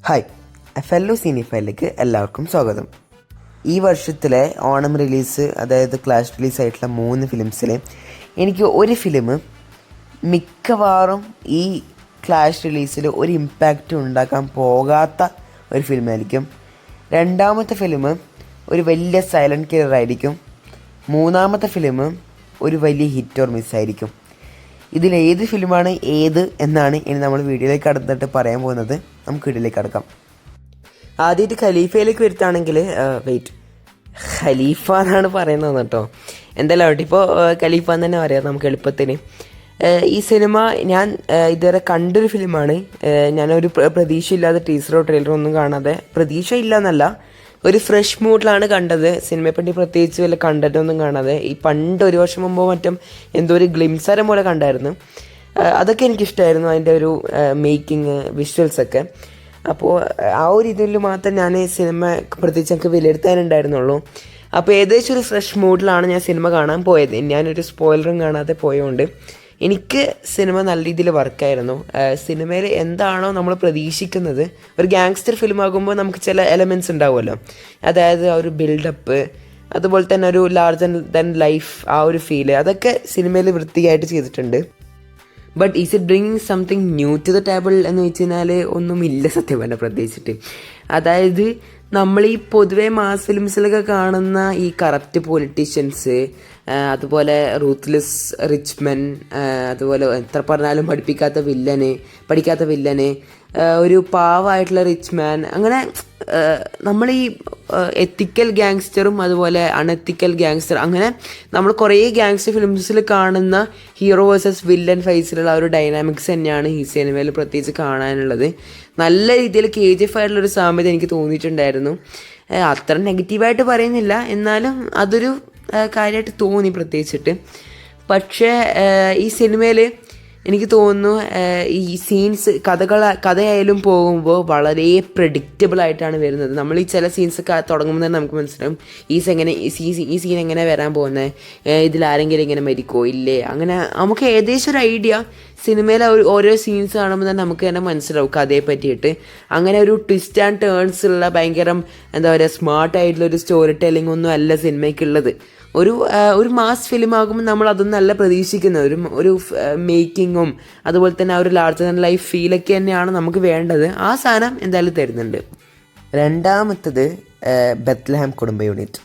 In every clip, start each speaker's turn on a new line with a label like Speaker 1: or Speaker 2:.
Speaker 1: Hi, FLO സിനിഫയിലേക്ക് എല്ലാവർക്കും സ്വാഗതം. ഈ വർഷത്തിലെ ഓണം റിലീസ്, അതായത് ക്ലാഷ് റിലീസായിട്ടുള്ള 3 ഫിലിംസിൽ എനിക്ക് ഒരു ഫിലിം മിക്കവാറും ഈ ക്ലാഷ് റിലീസിൽ ഒരു ഇമ്പാക്റ്റ് ഉണ്ടാക്കാൻ പോകാത്ത ഒരു ഫിലിമായിരിക്കും. രണ്ടാമത്തെ ഫിലിം ഒരു വലിയ സൈലൻറ്റ് കില്ലർ ആയിരിക്കും. മൂന്നാമത്തെ ഫിലിം ഒരു വലിയ ഹിറ്റ് ഓർ മിസ്സായിരിക്കും. ഇതിലേത് ഫിലിമാണ് ഏത് എന്നാണ് ഇനി നമ്മൾ വീഡിയോയിലേക്ക് കടന്നിട്ട് പറയാൻ പോകുന്നത്. നമുക്ക് വീഡിയോയിലേക്ക് കടക്കാം. ആദ്യമായിട്ട് ഖലീഫയിലേക്ക് വരുത്താണെങ്കിൽ ഖലീഫ എന്നാണ് പറയുന്നത് കേട്ടോ. എന്തായാലും അവിടെ ഇപ്പോൾ ഖലീഫ എന്ന് തന്നെ പറയാം നമുക്ക് എളുപ്പത്തിന്. ഈ സിനിമ ഞാൻ ഇതുവരെ കണ്ടൊരു ഫിലിമാണ്. ഞാനൊരു പ്രതീക്ഷയില്ലാതെ ടീസറോ ട്രെയിലറോ ഒന്നും കാണാതെ, പ്രതീക്ഷ ഇല്ല എന്നല്ല, ഒരു ഫ്രഷ് മൂഡിലാണ് കണ്ടത്. സിനിമയെപ്പറ്റി പ്രത്യേകിച്ച് വല്ല കണ്ടന്റൊന്നും കാണാതെ ഈ പണ്ട് ഒരു വർഷം മുമ്പോ മറ്റും എന്തോ ഒരു ഗ്ലിംസരം പോലെ കണ്ടായിരുന്നു. അതൊക്കെ എനിക്കിഷ്ടമായിരുന്നു, അതിൻ്റെ ഒരു മേക്കിങ്, വിഷ്വൽസൊക്കെ. അപ്പോൾ ആ ഒരു ഇതിൽ മാത്രം ഞാൻ സിനിമ പ്രത്യേകിച്ച് എനിക്ക് വിലയിരുത്താനുണ്ടായിരുന്നുള്ളൂ. അപ്പോൾ ഏകദേശം ഒരു ഫ്രഷ് മൂഡിലാണ് ഞാൻ സിനിമ കാണാൻ പോയത്. ഞാനൊരു സ്പോയിലറും കാണാതെ പോയതുകൊണ്ട് എനിക്ക് സിനിമ നല്ല രീതിയിൽ വർക്കായിരുന്നു. സിനിമയിൽ എന്താണോ നമ്മൾ പ്രതീക്ഷിക്കുന്നത്, ഒരു ഗാങ്സ്റ്റർ ഫിലിം ആകുമ്പോൾ നമുക്ക് ചില എലമെൻറ്റ്സ് ഉണ്ടാവുമല്ലോ, അതായത് ആ ഒരു ബിൽഡപ്പ്, അതുപോലെ തന്നെ ഒരു ലാർജർ ദൻ ലൈഫ് ആ ഒരു ഫീല്, അതൊക്കെ സിനിമയിൽ വൃത്തിയായിട്ട് ചെയ്തിട്ടുണ്ട്. But is it bringing something new to the table എന്ന് വെച്ച് കഴിഞ്ഞാൽ ഒന്നുമില്ല സത്യം പറഞ്ഞാൽ പ്രത്യേകിച്ചിട്ട്. അതായത് നമ്മൾ ഈ പൊതുവെ മാസ് ഫിലിംസിലൊക്കെ കാണുന്ന ഈ കറപ്റ്റ് പൊളിറ്റീഷ്യൻസ്, അതുപോലെ റൂത്ത്ലെസ് റിച്ച് മെൻ, അതുപോലെ എത്ര പറഞ്ഞാലും പഠിക്കാത്ത വില്ലന്, ഒരു പാവമായിട്ടുള്ള റിച്ച് മാൻ, അങ്ങനെ നമ്മൾ ഈ എത്തിക്കൽ ഗ്യാങ്സ്റ്ററും അതുപോലെ അൺഎത്തിക്കൽ ഗ്യാങ്സ്റ്റർ, അങ്ങനെ നമ്മൾ കുറേ ഗ്യാങ്സ്റ്റർ ഫിലിംസിൽ കാണുന്ന ഹീറോ വേഴ്സസ് വില്ലൻ ഫേസിലുള്ള ഒരു ഡൈനാമിക്സ് തന്നെയാണ് ഈ സിനിമയിൽ പ്രത്യേകിച്ച് കാണാനുള്ളത്. നല്ല രീതിയിൽ KGF ആയിട്ടുള്ളൊരു സാമ്യത എനിക്ക് തോന്നിയിട്ടുണ്ടായിരുന്നു. അത്ര നെഗറ്റീവായിട്ട് പറയുന്നില്ല, എന്നാലും അതൊരു കാര്യമായിട്ട് തോന്നി പ്രത്യേകിച്ചിട്ട്. പക്ഷേ ഈ സിനിമയിൽ എനിക്ക് തോന്നുന്നു ഈ സീൻസ് കഥയായാലും പോകുമ്പോൾ വളരെ പ്രെഡിക്റ്റബിൾ ആയിട്ടാണ് വരുന്നത്. നമ്മൾ ഈ ചില സീൻസൊക്കെ തുടങ്ങുമ്പോൾ തന്നെ നമുക്ക് മനസ്സിലാവും ഈ സീൻ എങ്ങനെ വരാൻ പോകുന്നത്, ഇതിലാരെങ്കിലും ഇങ്ങനെ മരിക്കോ ഇല്ലേ, അങ്ങനെ നമുക്ക് ഏകദേശം ഒരു ഐഡിയ സിനിമയിലെ ഓരോ സീൻസ് കാണുമ്പോൾ തന്നെ നമുക്ക് തന്നെ മനസ്സിലാവും കഥയെ പറ്റിയിട്ട്. അങ്ങനെ ഒരു ട്വിസ്റ്റ് ആൻഡ് ടേൺസ് ഉള്ള ഭയങ്കര എന്താ പറയുക സ്മാർട്ടായിട്ടുള്ള ഒരു സ്റ്റോറി ടെല്ലിംഗ് ഒന്നും അല്ല സിനിമയ്ക്കുള്ളത്. ഒരു മാസ് ഫിലിം ആകുമ്പോൾ നമ്മൾ അതൊന്നല്ല പ്രതീക്ഷിക്കുന്നത്. ഒരു മേക്കിങ്ങും അതുപോലെ തന്നെ ആ ഒരു ലാർജർ ദാൻ ലൈഫ് ഫീലൊക്കെ തന്നെയാണ് നമുക്ക് വേണ്ടത്. ആ സാധനം എന്തായാലും തരുന്നുണ്ട്. രണ്ടാമത്തത് ബെത്ലഹേം കുടുംബ യൂണിറ്റ്.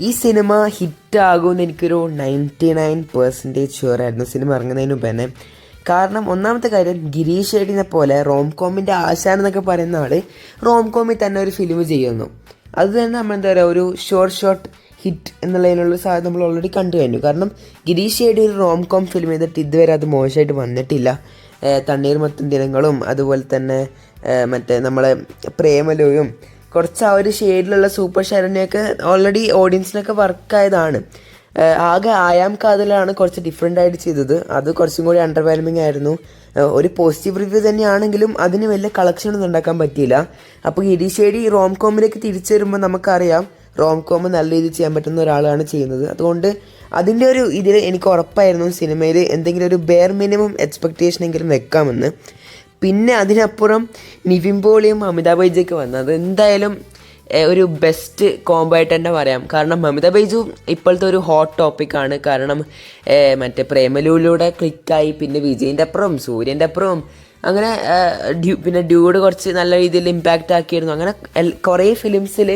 Speaker 1: ഈ സിനിമ ഹിറ്റാകുമെന്ന് എനിക്കൊരു 99% ഷുവർ ആയിരുന്നു സിനിമ ഇറങ്ങുന്നതിന് മുമ്പ് തന്നെ. കാരണം ഒന്നാമത്തെ കാര്യം, ഗിരീഷ് ഷെഡിനെ പോലെ റോംകോമിൻ്റെ ആശാൻ എന്നൊക്കെ പറയുന്ന ആൾ റോംകോമിൽ തന്നെ ഒരു ഫിലിം ചെയ്യുന്നു. അത് തന്നെ നമ്മൾ എന്താ പറയുക, ഒരു ഷോർട്ട് ഹിറ്റ് എന്നുള്ളതിനുള്ള സാധ്യത നമ്മൾ ഓൾറെഡി കണ്ടു കഴിഞ്ഞു. കാരണം ഗിരീഷ് ഷെഡി ഒരു റോംകോം ഫിലിം ചെയ്തിട്ട് ഇതുവരെ അത് മോശമായിട്ട് വന്നിട്ടില്ല. തണ്ണീർമത്തൻ ദിനങ്ങളും അതുപോലെ തന്നെ മറ്റേ നമ്മളെ പ്രേമലുവും കുറച്ച് ആ ഒരു ഷെയ്ഡിലുള്ള സൂപ്പർ ശരണ്യൊക്കെ ഓൾറെഡി ഓഡിയൻസിനൊക്കെ വർക്കായതാണ്. ആകെ ആയാം കാതലാണ് കുറച്ച് ഡിഫറെൻ്റ് ആയിട്ട് ചെയ്തത്. അത് കുറച്ചും കൂടി അണ്ടർവെൽമിങ് ആയിരുന്നു. ഒരു പോസിറ്റീവ് റിവ്യൂ തന്നെയാണെങ്കിലും അതിന് വലിയ കളക്ഷനൊന്നും ഉണ്ടാക്കാൻ പറ്റിയില്ല. അപ്പോൾ ഗിരീഷ് ഷെഡി റോംകോമിലേക്ക് തിരിച്ചു വരുമ്പോൾ നമുക്കറിയാം റോംകോം നല്ല രീതിയിൽ ചെയ്യാൻ പറ്റുന്ന ഒരാളാണ് ചെയ്യുന്നത്. അതുകൊണ്ട് അതിൻ്റെ ഒരു ഇതിൽ എനിക്ക് ഉറപ്പായിരുന്നു സിനിമയിൽ എന്തെങ്കിലും ഒരു ബെയർ മിനിമം എക്സ്പെക്റ്റേഷൻ എങ്കിലും വെക്കാമെന്ന്. പിന്നെ അതിനപ്പുറം നിവിൻ പോളിയും അമിതാഭ് ബൈജുമൊക്കെ വന്നത് എന്തായാലും ഒരു ബെസ്റ്റ് കോംബോ ആയിട്ട് തന്നെ പറയാം. കാരണം അമിതാഭ് ബൈജു ഇപ്പോഴത്തെ ഒരു ഹോട്ട് ടോപ്പിക്കാണ്. കാരണം മറ്റേ പ്രേമലുവിലൂടെ ക്ലിക്കായി, പിന്നെ വിജയിൻ്റെ അപ്പുറം സൂര്യൻ്റെ അപ്പുറം അങ്ങനെ പിന്നെ ഡ്യൂഡ് കുറച്ച് നല്ല രീതിയിൽ ഇമ്പാക്റ്റ് ആക്കിയിരുന്നു. അങ്ങനെ കുറേ ഫിലിംസിൽ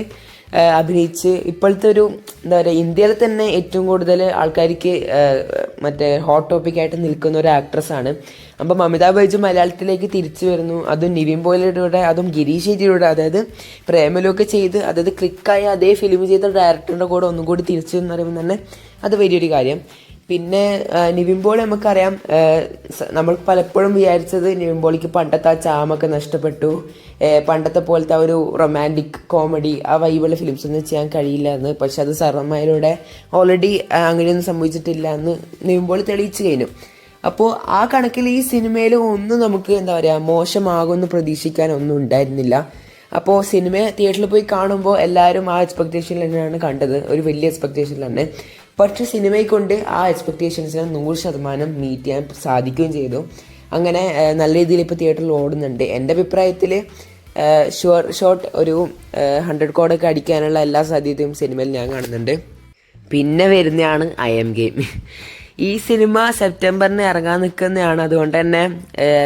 Speaker 1: അഭിനയിച്ച് ഇപ്പോഴത്തെ ഒരു എന്താ പറയുക, ഇന്ത്യയിൽ തന്നെ ഏറ്റവും കൂടുതൽ ആൾക്കാർക്ക് മറ്റേ ഹോട്ട് ടോപ്പിക്കായിട്ട് നിൽക്കുന്ന ഒരു ആക്ട്രസ്സാണ്. അപ്പം അമിതാഭ് ബൈജു മലയാളത്തിലേക്ക് തിരിച്ചു വരുന്നു, അതും നിവിൻ പോളിയുടെ അതും ഗിരീഷ് ഷെഡിയുടെ, അതായത് പ്രേമലൊക്കെ ചെയ്ത് അതായത് ക്ലിക്കായി അതേ ഫിലിം ചെയ്ത ഡയറക്ടറിൻ്റെ കൂടെ ഒന്നും കൂടി തിരിച്ചു എന്ന് പറയുമ്പോൾ തന്നെ അത് വലിയൊരു കാര്യം. പിന്നെ നിവിൻ പോളി നമുക്കറിയാം, നമ്മൾ പലപ്പോഴും വിചാരിച്ചത് നിവിൻ പോളിക്ക് പണ്ടത്തെ ആ ചാമൊക്കെ നഷ്ടപ്പെട്ടു, പണ്ടത്തെ പോലത്തെ ആ ഒരു റൊമാൻറ്റിക് കോമഡി ആ വൈബുള്ള ഫിലിംസ് ഒന്നും ചെയ്യാൻ കഴിയില്ല എന്ന്. പക്ഷെ അത് സർവ്വമായിലൂടെ ഓൾറെഡി അങ്ങനെയൊന്നും സംഭവിച്ചിട്ടില്ല എന്ന് നിവിൻ പോളി തെളിയിച്ചു കഴിഞ്ഞു. അപ്പോൾ ആ കണക്കിൽ ഈ സിനിമയിൽ ഒന്നും നമുക്ക് എന്താ പറയുക മോശമാകുമെന്ന് പ്രതീക്ഷിക്കാൻ ഒന്നും ഉണ്ടായിരുന്നില്ല. അപ്പോൾ സിനിമ തിയേറ്ററിൽ പോയി കാണുമ്പോൾ എല്ലാവരും ആ എക്സ്പെക്റ്റേഷനിൽ തന്നെയാണ് കണ്ടത്, ഒരു വലിയ എക്സ്പെക്റ്റേഷനിൽ തന്നെ. പക്ഷേ സിനിമയെ കൊണ്ട് ആ എക്സ്പെക്റ്റേഷൻസിനെ 100% മീറ്റ് ചെയ്യാൻ സാധിക്കുകയും ചെയ്തു. അങ്ങനെ നല്ല രീതിയിൽ ഇപ്പോൾ തിയേറ്ററിൽ ഓടുന്നുണ്ട്. എൻ്റെ അഭിപ്രായത്തിൽ ഷോട്ട് ഒരു 100 കോടൊക്കെ അടിക്കാനുള്ള എല്ലാ സാധ്യതയും സിനിമയിൽ ഞാൻ കാണുന്നുണ്ട്. പിന്നെ വരുന്നതാണ് ഐ എം ഗെയിം. ഈ സിനിമ സെപ്റ്റംബറിന് ഇറങ്ങാൻ നിൽക്കുന്നതാണ്. അതുകൊണ്ട് തന്നെ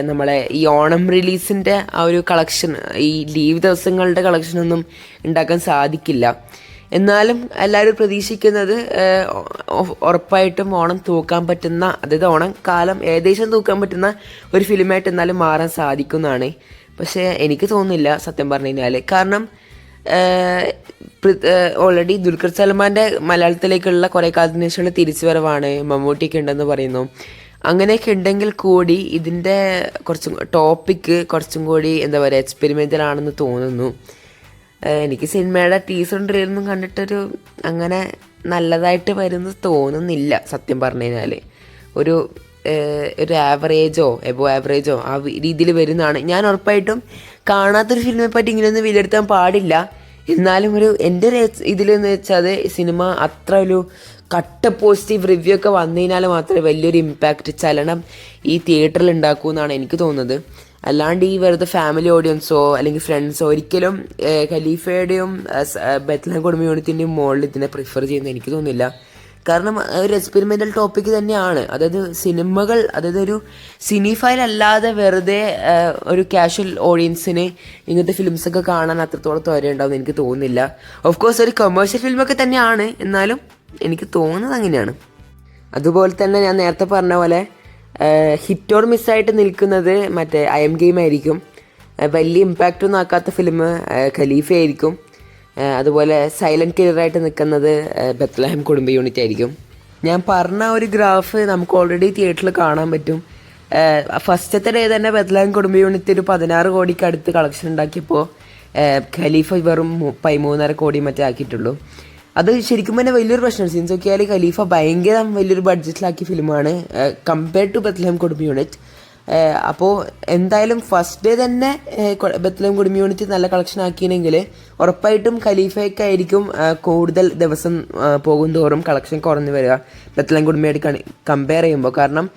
Speaker 1: നമ്മളെ ഈ ഓണം റിലീസിൻ്റെ ആ ഒരു കളക്ഷൻ, ഈ ലീവ് ദിവസങ്ങളുടെ കളക്ഷനൊന്നും ഉണ്ടാക്കാൻ സാധിക്കില്ല. എന്നാലും എല്ലാവരും പ്രതീക്ഷിക്കുന്നത് ഉറപ്പായിട്ടും ഓണം തൂക്കാൻ പറ്റുന്ന, അതായത് ഓണം കാലം ഏകദേശം തൂക്കാൻ പറ്റുന്ന ഒരു ഫിലിമായിട്ട് എന്നാലും മാറാൻ സാധിക്കുന്നതാണ്. പക്ഷേ എനിക്ക് തോന്നുന്നില്ല സത്യം പറഞ്ഞു കഴിഞ്ഞാൽ. കാരണം ഓൾറെഡി ദുൽഖർ സൽമാൻ്റെ മലയാളത്തിലേക്കുള്ള കുറേ കാലത്തിന് ശേഷമുള്ള തിരിച്ചുവരവാണ്, മമ്മൂട്ടിയൊക്കെ ഉണ്ടെന്ന് പറയുന്നു. അങ്ങനെയൊക്കെ ഉണ്ടെങ്കിൽ കൂടി ഇതിൻ്റെ കുറച്ചും ടോപ്പിക്ക് കുറച്ചും കൂടി എന്താ പറയുക എക്സ്പെരിമെൻ്റൽ ആണെന്ന് തോന്നുന്നു. എനിക്ക് സിനിമയുടെ ടീസറും ട്രെയിലറും കണ്ടിട്ടൊരു അങ്ങനെ നല്ലതായിട്ട് വരുന്നത് തോന്നുന്നില്ല സത്യം പറഞ്ഞു കഴിഞ്ഞാൽ. ഒരു ആവറേജോ എബോ ആവറേജോ ആ രീതിയിൽ വരുന്നതാണ്. ഞാൻ ഉറപ്പായിട്ടും കാണാത്തൊരു ഫിലിമിനെ പറ്റി ഇങ്ങനെയൊന്നും വിലയിരുത്താൻ പാടില്ല. എന്നാലും എൻ്റെ ഒരു ഇതിലെന്ന് വെച്ചാൽ സിനിമ അത്ര ഒരു കട്ട പോസിറ്റീവ് റിവ്യൂ ഒക്കെ വന്നു കഴിഞ്ഞാൽ മാത്രമേ വലിയൊരു ഇമ്പാക്റ്റ് ചലനം ഈ തിയേറ്ററിൽ ഉണ്ടാക്കൂ എന്നാണ് എനിക്ക് തോന്നുന്നത്. അല്ലാണ്ട് ഈ വെറുതെ ഫാമിലി ഓഡിയൻസോ അല്ലെങ്കിൽ ഫ്രണ്ട്സോ ഒരിക്കലും ഖലീഫയുടെയും ബെത്ലഹേം കുടുംബ യൂണിറ്റിൻ്റെയും മുകളിൽ ഇതിനെ പ്രിഫർ ചെയ്യുന്നത് എനിക്ക് തോന്നുന്നില്ല. കാരണം ഒരു എക്സ്പെരിമെൻ്റൽ ടോപ്പിക്ക് തന്നെയാണ്. അതായത് സിനിമകൾ, അതായത് ഒരു സിനിഫൈൽ അല്ലാതെ വെറുതെ ഒരു കാഷ്വൽ ഓഡിയൻസിന് ഇങ്ങനത്തെ ഫിലിംസൊക്കെ കാണാൻ അത്രത്തോളം ത്വരയുണ്ടാവും എനിക്ക് തോന്നുന്നില്ല. ഓഫ് കോഴ്സ് ഒരു കൊമേഴ്ഷ്യൽ ഫിലിമൊക്കെ തന്നെയാണ്, എന്നാലും എനിക്ക് തോന്നുന്നത് അങ്ങനെയാണ്. അതുപോലെ തന്നെ ഞാൻ നേരത്തെ പറഞ്ഞ പോലെ ഹിറ്റ് ഓർ മിസ്സായിട്ട് നിൽക്കുന്നത് മറ്റേ ഐ എം ഗെയിം ആയിരിക്കും. വലിയ ഇമ്പാക്റ്റൊന്നും ആക്കാത്ത ഫിലിം ഖലീഫ ആയിരിക്കും. അതുപോലെ സൈലൻറ്റ് കില്ലറായിട്ട് നിൽക്കുന്നത് ബെത്ലഹേം കുടുംബ യൂണിറ്റ് ആയിരിക്കും. ഞാൻ പറഞ്ഞ ഒരു ഗ്രാഫ് നമുക്ക് ഓൾറെഡി തിയേറ്ററിൽ കാണാൻ പറ്റും. ഫസ്റ്റത്തെ ഡേ തന്നെ ബെത്ലഹേം കുടുംബ യൂണിറ്റ് ഒരു 16 കോടിക്ക് അടുത്ത് കളക്ഷൻ ഉണ്ടാക്കിയപ്പോൾ ഖലീഫ വെറും 13.5 കോടി മറ്റേ ആക്കിയിട്ടുള്ളൂ. അത് ശരിക്കും തന്നെ വലിയൊരു പ്രശ്നമാണ്. സീൻസ് നോക്കിയാൽ ഖലീഫ ഭയങ്കര വലിയൊരു ബഡ്ജറ്റിലാക്കിയ ഫിലിമാണ് കമ്പയർഡ് ടു ബെത്ലഹേം കുടുംബ യൂണിറ്റ്. അപ്പോൾ എന്തായാലും ഫസ്റ്റ് ഡേ തന്നെ ബെത്ലഹേം കുടുംബ യൂണിറ്റ് നല്ല കളക്ഷൻ ആക്കിയെങ്കിൽ ഉറപ്പായിട്ടും ഖലീഫയ്ക്കായിരിക്കും കൂടുതൽ ദിവസം പോകും തോറും കളക്ഷൻ കുറഞ്ഞു വരിക ബെത്ലഹേം കുടുംബമായിട്ട് കമ്പയർ ചെയ്യുമ്പോൾ. കാരണം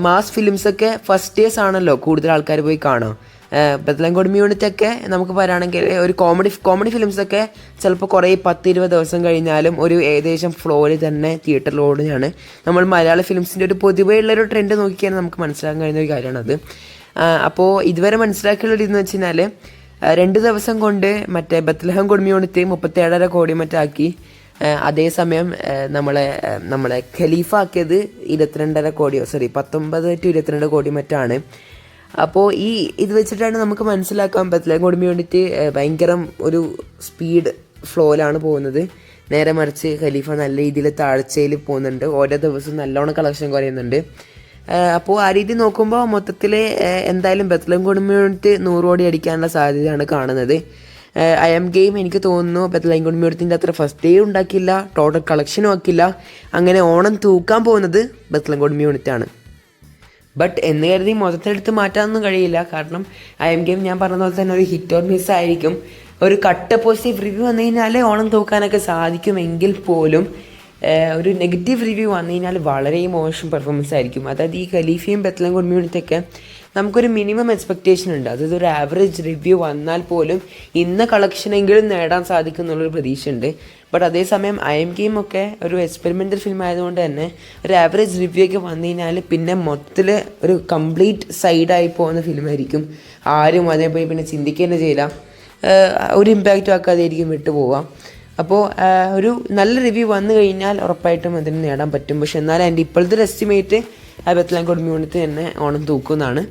Speaker 1: മാസ് ഫിലിംസൊക്കെ ഫസ്റ്റ് ഡേയ്സ് ആണല്ലോ കൂടുതൽ ആൾക്കാർ പോയി കാണുക. ബെത്ലഹേം കുടുംബ യൂണിറ്റൊക്കെ നമുക്ക് പറയുകയാണെങ്കിൽ ഒരു കോമഡി ഫിലിംസൊക്കെ ചിലപ്പോൾ കുറേ 10-20 ദിവസം കഴിഞ്ഞാലും ഒരു ഏകദേശം ഫ്ലോയിൽ തന്നെ തിയേറ്ററിൽ ഓടുകയാണ്. നമ്മൾ മലയാള ഫിലിംസിൻ്റെ ഒരു പൊതുവേ ഉള്ളൊരു ട്രെൻഡ് നോക്കിയാൽ നമുക്ക് മനസ്സിലാക്കാൻ കഴിയുന്ന ഒരു കാര്യമാണത്. അപ്പോൾ ഇതുവരെ മനസ്സിലാക്കിയുള്ളൊരിതെന്ന് വെച്ച് കഴിഞ്ഞാൽ 2 ദിവസം കൊണ്ട് മറ്റേ ബെത്ലഹേം കുടുംബ യൂണിറ്റ് 37.5 കോടി മറ്റാക്കി. അതേസമയം നമ്മളെ ഖലീഫ ആക്കിയത് 19 to 22 കോടി മറ്റാണ്. അപ്പോൾ ഇത് വെച്ചിട്ടാണ് നമുക്ക് മനസ്സിലാക്കാൻ ബെത്ലഹേം കുടുംബ യൂണിറ്റ് ഭയങ്കര ഒരു സ്പീഡ് ഫ്ലോയിലാണ് പോകുന്നത്. നേരെ മറിച്ച് ഖലീഫ നല്ല രീതിയിൽ താഴ്ചയിൽ പോകുന്നുണ്ട്. ഓരോ ദിവസവും നല്ലോണം കളക്ഷൻ കുറയുന്നുണ്ട്. അപ്പോൾ ആ രീതി നോക്കുമ്പോൾ മൊത്തത്തിൽ എന്തായാലും ബെത്ലഹേം കുടുംബ യൂണിറ്റ് 100 കോടി അടിക്കാനുള്ള സാധ്യതയാണ് കാണുന്നത്. ഐ എം ഗെയിം എനിക്ക് തോന്നുന്നു ബെത്ലഹേം കുടുംബ യൂണിറ്റിൻ്റെ അത്ര ഫസ്റ്റ് ഡേ ഉണ്ടാക്കില്ല, ടോട്ടൽ കളക്ഷനും ആക്കില്ല. അങ്ങനെ ഓണം തൂക്കാൻ പോകുന്നത് ബെത്ലഹേം കുടുംബ യൂണിറ്റാണ്. ബട്ട് എന്ന് കരുതി മൊത്തത്തിലെടുത്ത് മാറ്റാനൊന്നും കഴിയില്ല. കാരണം ഐ എം ഗെയിം ഞാൻ പറഞ്ഞ പോലെ തന്നെ ഒരു ഹിറ്റ് ഓർ മിസ് ആയിരിക്കും. ഒരു കട്ട പോസിറ്റീവ് റിവ്യൂ വന്നു കഴിഞ്ഞാൽ ഓണം തൂക്കാനൊക്കെ സാധിക്കുമെങ്കിൽ പോലും ഒരു നെഗറ്റീവ് റിവ്യൂ വന്നു കഴിഞ്ഞാൽ വളരെ മോശം പെർഫോമൻസ് ആയിരിക്കും. അതായത് ഈ ഖലീഫയും ബെത്ലഹേം കുടുംബ യൂണിറ്റൊക്കെ നമുക്കൊരു മിനിമം എക്സ്പെക്റ്റേഷൻ ഉണ്ട്. അതായത് ഒരു ആവറേജ് റിവ്യൂ വന്നാൽ പോലും ഇന്ന കളക്ഷനെങ്കിലും നേടാൻ സാധിക്കും എന്നുള്ളൊരു പ്രതീക്ഷയുണ്ട്. ബട്ട് അതേസമയം ഐ എം ഗെയിം ഒക്കെ ഒരു എക്സ്പെരിമെൻ്റൽ ഫിലിം ആയതുകൊണ്ട് തന്നെ ഒരു ആവറേജ് റിവ്യൂ ഒക്കെ വന്നു കഴിഞ്ഞാൽ പിന്നെ മൊത്തത്തിൽ ഒരു കംപ്ലീറ്റ് സൈഡായി പോകുന്ന ഫിലിമായിരിക്കും. ആരും അതേപോലെ പിന്നെ ചിന്തിക്കുകയും ചെയ്യില്ല, ഒരു ഇമ്പാക്റ്റും ആക്കാതെയായിരിക്കും വിട്ടുപോകാം. അപ്പോൾ ഒരു നല്ല റിവ്യൂ വന്നു കഴിഞ്ഞാൽ ഉറപ്പായിട്ടും അതിന് നേടാൻ പറ്റും. പക്ഷെ എന്നാലും എൻ്റെ ഇപ്പോഴത്തെ ഒരു എസ്റ്റിമേറ്റ് ബെത്ലഹേം കുടുംബ യൂണിറ്റ് തന്നെ ഓണം തൂക്കുന്നതാണ്.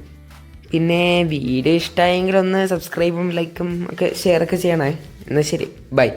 Speaker 1: പിന്നെ വീഡിയോ ഇഷ്ടമായെങ്കിൽ ഒന്ന് സബ്സ്ക്രൈബും ലൈക്കും ഒക്കെ ഷെയറൊക്കെ ചെയ്യണേ. എന്നാൽ ശരി, ബൈ.